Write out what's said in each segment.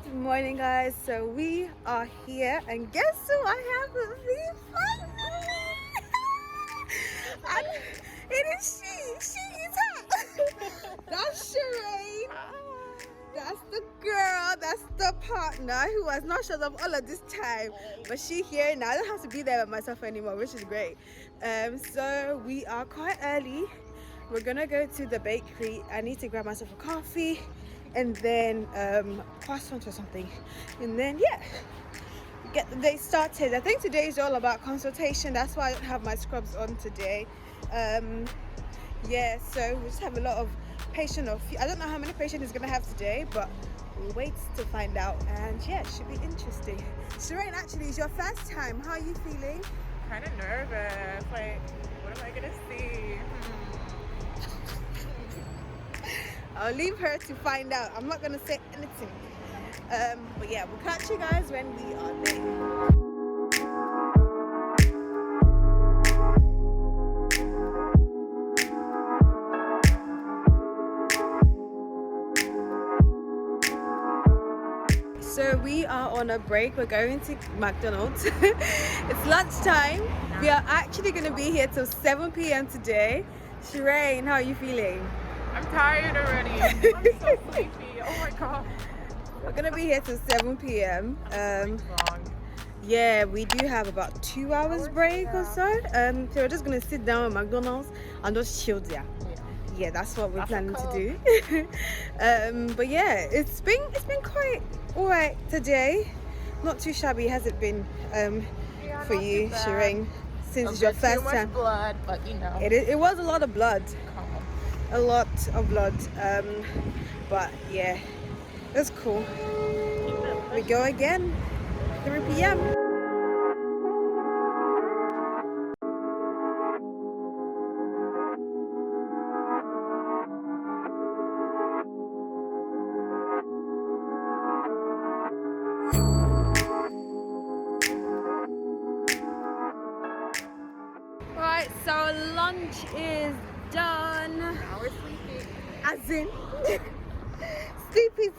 Good morning, guys. So we are here, and guess who I have with me finally? And it is she. She is her. That's Shereen. That's the girl. That's the partner who has not showed up all of this time, but she here now. I don't have to be there by myself anymore, which is great. So we are quite early. We're gonna go to the bakery. I need to grab myself a coffee and then croissant or something, and then yeah, get the day started. I think today is all about consultation. That's why I don't have my scrubs on today. Yeah, so we just have a lot of patient of I don't know how many patients is gonna have today, but we'll wait to find out. And yeah, it should be interesting. Shireen, actually, it's your first time. How are you feeling? Kind of nervous. Like, what am I gonna see? I'll leave her to find out. I'm not gonna say anything. But yeah, we'll catch you guys when we are there. So we are on a break. We're going to McDonald's. It's lunchtime. We are actually going to be here till 7 p.m. today. Shireen, how are you feeling? I'm tired already. I'm so sleepy. Oh my god. We're going to be here till 7 p.m. Yeah, we do have about 2 hours break or so. So we're just going to sit down at McDonald's and just chill there. Yeah, that's what we're planning to do. But yeah, it's been quite all right today. Not too shabby, has it been for you, Shireen? Since it's your first time. Blood, but you know. It was a lot of blood. A lot of blood. But yeah, it's cool. We go again, 3 p.m. Right, so lunch is done. Now we're sleepy. As in,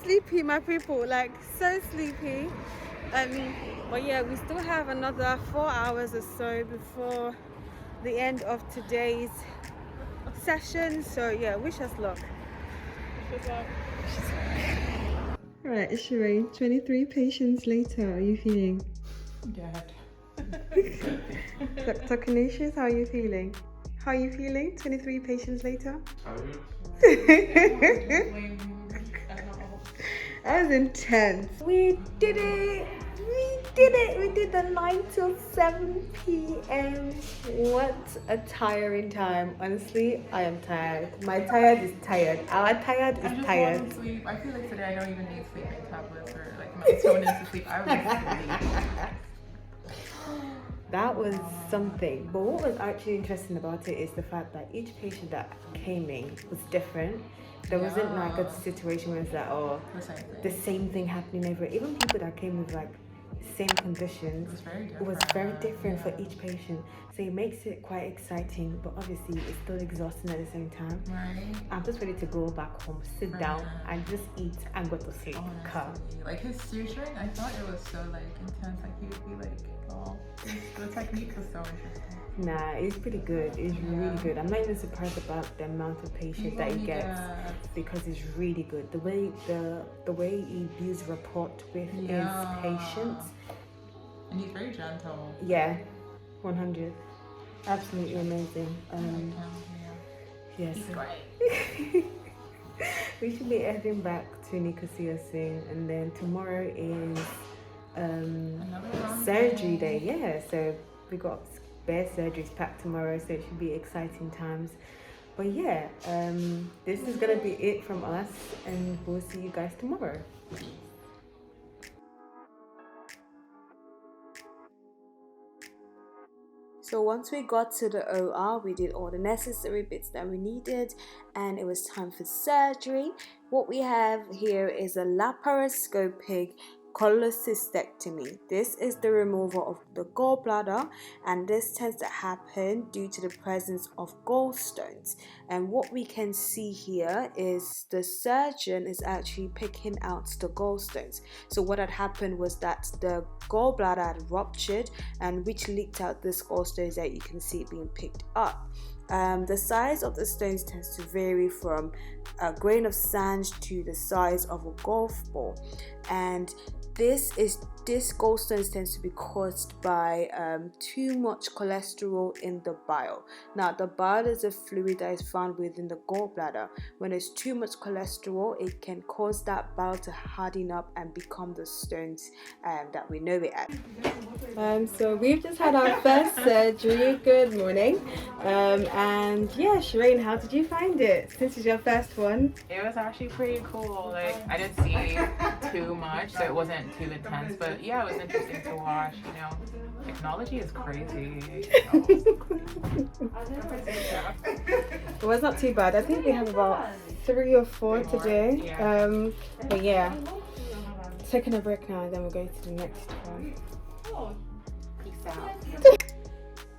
sleepy, my people. Like so sleepy. But yeah, we still have another 4 hours or so before the end of today's session. So yeah, wish us luck. Right, Shireen, 23 patients later, how are you feeling? Dead. Dr. Canisius, how are you feeling? How are you feeling 23 patients later? That was intense. We did it! We did the 9 till 7 p.m. What a tiring time. Honestly, I am tired. My tired is tired. Our tired is tired. Want to sleep. I feel like today I don't even need sleeping tablets or like melatonin to sleep. I was asleep. That was something. But what was actually interesting about it is the fact that each patient that came in was different. There wasn't like a situation where it's like, oh, the same thing happening everywhere. Even people that came with like same conditions, it was very different for each patient. So it makes it quite exciting, but obviously it's still exhausting at the same time. Right. I'm just ready to go back home, sit down, and just eat and go to sleep. Like his suturing, I thought it was so like intense. Like he would be like, oh, the technique was so interesting. Nah, it's pretty good. It's really good. I'm not even surprised about the amount of patients that he gets because it's really good. The way he builds rapport with his patients. And he's very gentle. Yeah, 100. Absolutely amazing. Yes. He's great. We should be heading back to Nicosia soon, and then tomorrow is surgery day. Yeah, so we got bare surgeries packed tomorrow, so it should be exciting times. But yeah, this is gonna be it from us, and we'll see you guys tomorrow. So once we got to the OR, we did all the necessary bits that we needed, and it was time for surgery. What we have here is a laparoscopic cholecystectomy. This is the removal of the gallbladder, and this tends to happen due to the presence of gallstones. And what we can see here is the surgeon is actually picking out the gallstones. So what had happened was that the gallbladder had ruptured, and which leaked out these gallstones that you can see being picked up. The size of the stones tends to vary from a grain of sand to the size of a golf ball, and this gallstones tends to be caused by too much cholesterol in the bile. Now, the bile is a fluid that is found within the gallbladder. When there's too much cholesterol, it can cause that bile to harden up and become the stones that we know it as. So we've just had our first surgery. Good morning. And yeah, Shireen, how did you find it since it's your first one? It was actually pretty cool. Like, I didn't see too much, so it wasn't too intense. But yeah, it was interesting to watch. You know, technology is crazy. It was not too bad. I think we have about 3 or 4 today. Yeah. But yeah, taking a break now, and then we'll go to the next one. Peace out.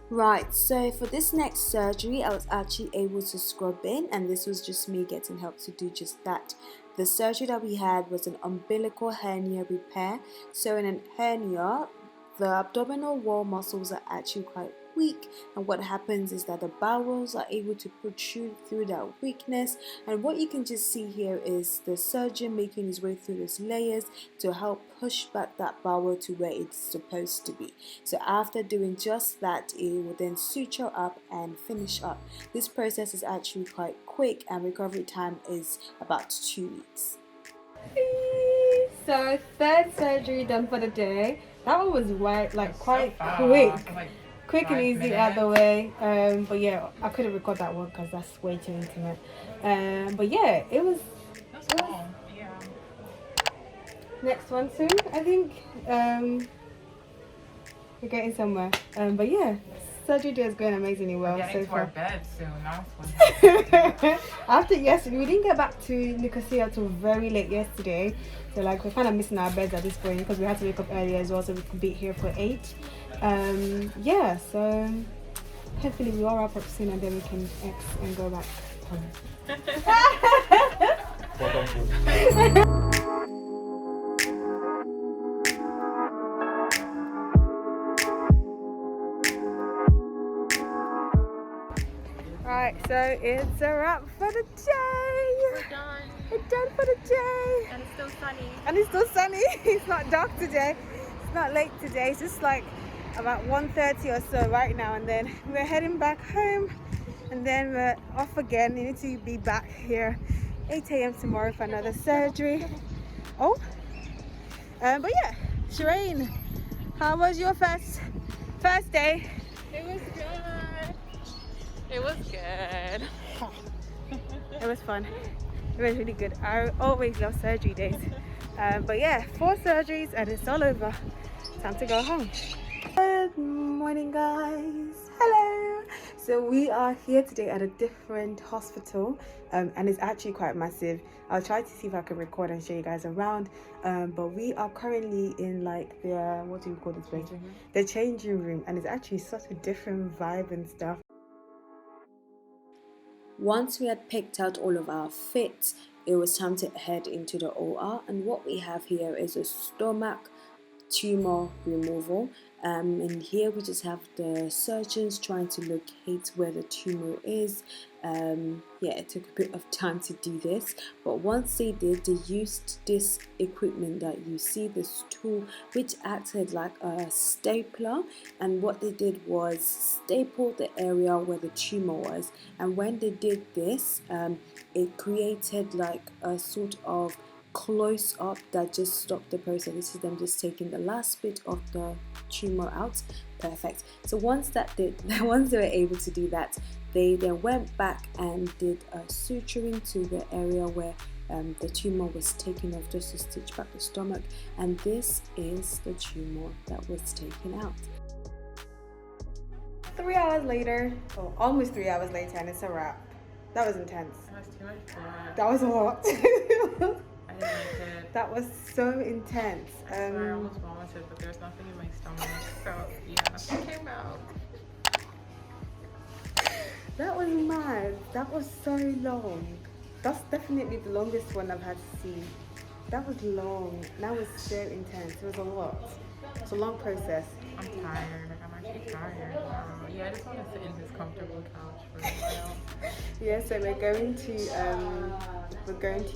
Right, so for this next surgery, I was actually able to scrub in, and this was just me getting help to do just that. The surgery that we had was an umbilical hernia repair. So in a hernia, the abdominal wall muscles are actually quite weak, and what happens is that the bowels are able to protrude through that weakness, and what you can just see here is the surgeon making his way through those layers to help push back that bowel to where it's supposed to be. So after doing just that, it will then suture up and finish up. This process is actually quite quick, and recovery time is about 2 weeks. So third surgery done for the day. That one was quite quick and easy out the way. But yeah, I couldn't record that one because that's way too intimate. But yeah, it was Cool. Yeah. next one soon, I think. We're getting somewhere. But yeah, surgery day is going amazingly well We're getting so to our far. bed soon. That's what's After yesterday, we didn't get back to Nicosia till very late yesterday. So like we're kind of missing our beds at this point because we had to wake up early as well, so we could be here for 8. Yeah, so hopefully we all wrap up soon and then we can X and go back home. Right, so it's a wrap for the day. We're done. We're done for the day. And it's still sunny. And it's still sunny. It's not dark today. It's not late today. It's just like about 1:30 or so right now, and then we're heading back home, and then we're off again. We need to be back here 8 a.m. tomorrow for another surgery. But yeah, Shireen, how was your first day? It was good. It was good. It was fun. It was really good. I always love surgery days. But yeah, 4 surgeries and it's all over. Time to go home. Good morning, guys. Hello. So we are here today at a different hospital, and it's actually quite massive. I'll try to see if I can record and show you guys around. But we are currently in like the what do you call this place? The changing room, and it's actually such a different vibe and stuff. Once we had picked out all of our fits, it was time to head into the OR, and what we have here is a stomach tumor removal, and here we just have the surgeons trying to locate where the tumor is. Yeah, it took a bit of time to do this, but once they did, they used this equipment that you see, this tool, which acted like a stapler, and what they did was staple the area where the tumor was, and when they did this, it created like a sort of close up that just stopped the process. This is them just taking the last bit of the tumor out. Perfect. So once they were able to do that, they then went back and did a suturing to the area where the tumor was taken off, just to stitch back the stomach, and this is the tumor that was taken out. 3 hours later, or almost 3 hours later, and it's a wrap. That was intense. That was too much blood. That was a lot. I didn't like it. That was so intense. I swear I almost vomited, but there's nothing in my stomach. So yeah, it came out. That was mad. That was so long. That's definitely the longest one I've had to see. That was long. That was so intense. It was a lot. It's a long process. I'm tired. I'm actually tired. Yeah, I just want to sit in this comfortable couch for a while. Yeah, so we're going to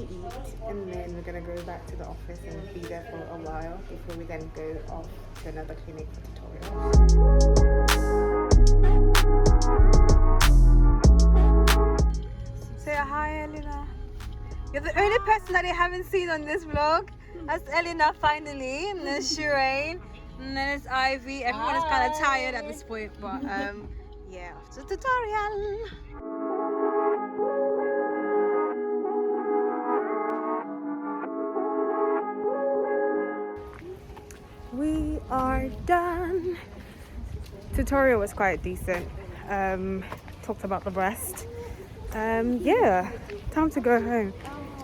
eat, and then we're gonna go back to the office and be there for a while before we then go off to another clinic for tutorial. Say hi, Elena. You're the only person that I haven't seen on this vlog. That's Elena finally, and then Shireen, and then it's Ivy. Everyone is kind of tired at this point, but yeah, off to tutorial. We are done. Tutorial was quite decent. Talked about the breast. Yeah, time to go home.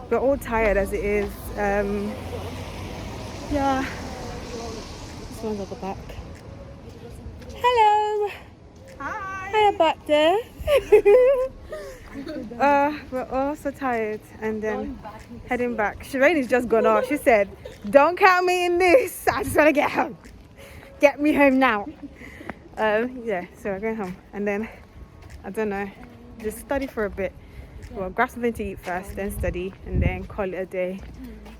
We're all tired as it is. Yeah. This one's at the back. Hello. Hi. Hiya back there. We're all so tired, and then heading back. Shireen has just gone off. She said, "Don't count me in this. I just want to get home. Get me home now." Yeah, so we're going home, and then I don't know, just study for a bit. Well, grab something to eat first, then study, and then call it a day.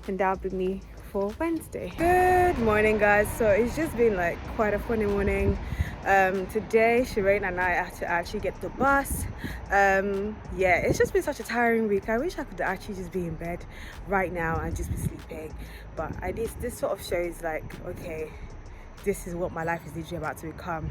And that'll be me for Wednesday. Good morning, guys. So it's just been like quite a funny morning. Today Shireen and I had to actually get the bus. Yeah, it's just been such a tiring week. I wish I could actually just be in bed right now and just be sleeping, but this sort of shows like, okay, this is what my life is literally about to become.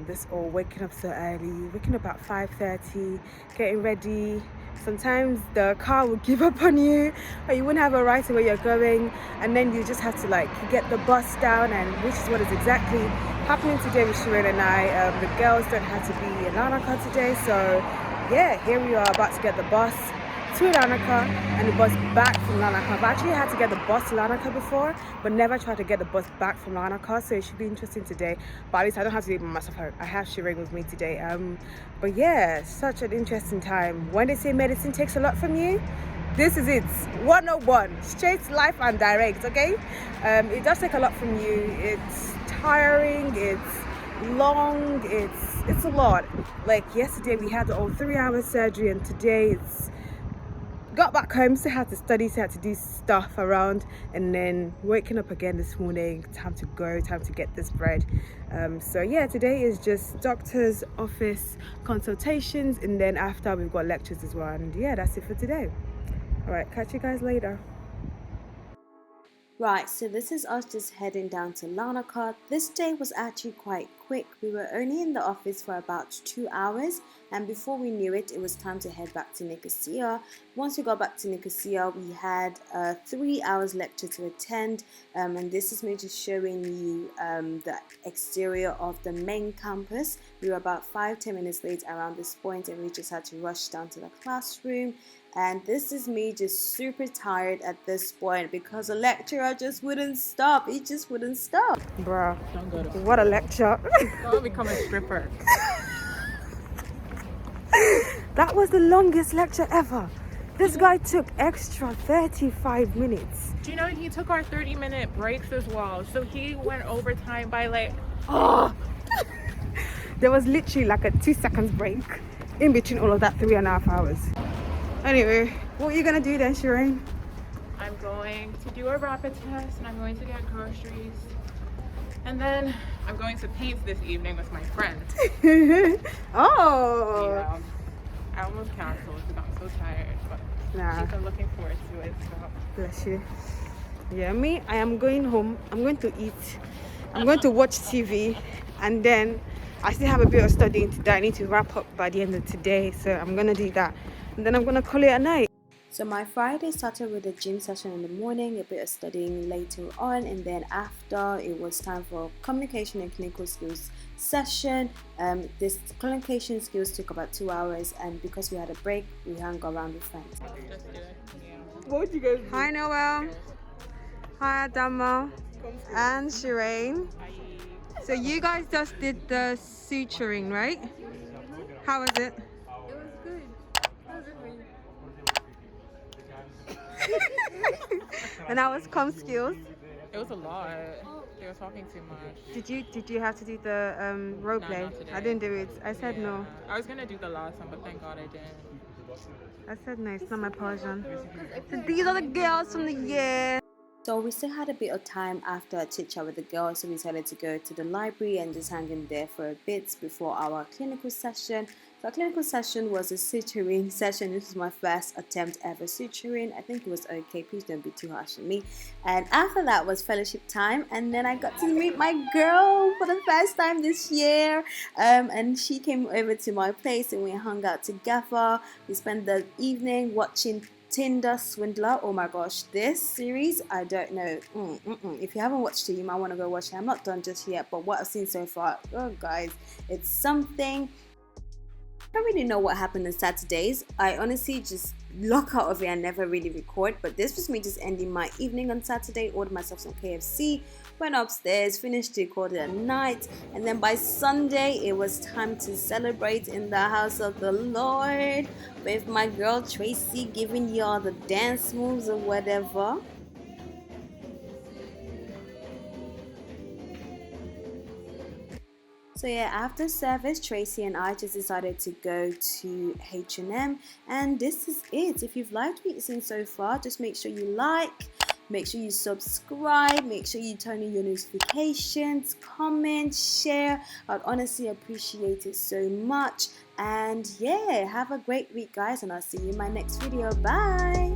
This all waking up so early, waking up at 5:30, getting ready. Sometimes the car will give up on you, or you wouldn't have a right to where you're going, and then you just have to like get the bus down, and which is what is exactly happening today with Shireen and I. The girls don't have to be in Lanaka today, so yeah, here we are about to get the bus to Lanaka and the bus back from Lanaka. I've actually had to get the bus to Lanaka before, but never tried to get the bus back from Lanaka, so it should be interesting today. But at least I don't have to leave myself home. I have Shireen with me today. But yeah, such an interesting time. When they say medicine takes a lot from you, this is it. 101, straight to life and direct, okay? It does take a lot from you. It's tiring, it's long, it's a lot. Like yesterday we had the old 3-hour surgery, and today it's got back home, still had to study, still had to do stuff around, and then waking up again this morning, time to go, time to get this bread. So yeah, today is just doctor's office consultations, and then after we've got lectures as well, and yeah, that's it for today. All right, catch you guys later. Right, so this is us just heading down to Lanaka. This day was actually quite quick. We were only in the office for about 2 hours, and before we knew it, it was time to head back to Nicosia. Once we got back to Nicosia, we had a 3 hours lecture to attend, and this is me just showing you the exterior of the main campus. We were about 5-10 minutes late around this point, and we just had to rush down to the classroom. And this is me just super tired at this point because the lecturer just wouldn't stop. He just wouldn't stop. Bruh, Don't go to what a lecture. Don't become a stripper. That was the longest lecture ever. This guy took extra 35 minutes. Do you know he took our 30-minute breaks as well? So he went overtime by like, Oh, there was literally like a 2 seconds break in between all of that 3.5 hours. Anyway, what are you gonna do then, Shireen? I'm going to do a rapid test, and I'm going to get groceries, and then I'm going to paint this evening with my friend. Oh, Yeah, I almost canceled because I'm so tired, but nah, she's been looking forward to it. So bless you. Yeah, me, I am going home. I'm going to eat. I'm going to watch TV, and then I still have a bit of studying to do. I need to wrap up by the end of today, so I'm gonna do that, and then I'm gonna call it a night. So my Friday started with a gym session in the morning, a bit of studying later on, and then after it was time for communication and clinical skills session. This communication skills took about 2 hours, and because we had a break, we hung around with friends. let's do it. Yeah. What would you guys do? Hi Noel. Hi Adama. And Shireen. So you guys just did the suturing, right? How was it? It was good. How was it for you? And that was com skills. It was a lot. They were talking too much. Did you have to do the role No, play? not today. I didn't do it. I said no. I was gonna do the last one, but thank God I didn't. I said no, it's not my portion. So these are the girls from the year. So we still had a bit of time after a chit chat with the girls, so we decided to go to the library and just hang in there for a bit before our clinical session. So our clinical session was a suturing session. This was my first attempt ever suturing. I think it was okay. Please don't be too harsh on me. And after that was fellowship time, and then I got to meet my girl for the first time this year. And she came over to my place and we hung out together. We spent the evening watching Tinder Swindler. Oh my gosh, this series, I don't know. If you haven't watched it, you might want to go watch it. I'm not done just yet, but what I've seen so far, oh guys, it's something. I don't really know what happened on Saturdays. I honestly just lock out of it and never really record, but this was me just ending my evening on Saturday. Ordered myself some KFC, went upstairs, finished recording at night, and then by Sunday it was time to celebrate in the house of the Lord with my girl Tracy giving y'all the dance moves or whatever. So yeah, after service, Tracy and I just decided to go to H&M, and this is it. If you've liked what you've seen so far, just make sure you like, make sure you subscribe, make sure you turn on your notifications, comment, share. I'd honestly appreciate it so much. And yeah, have a great week guys, and I'll see you in my next video. Bye.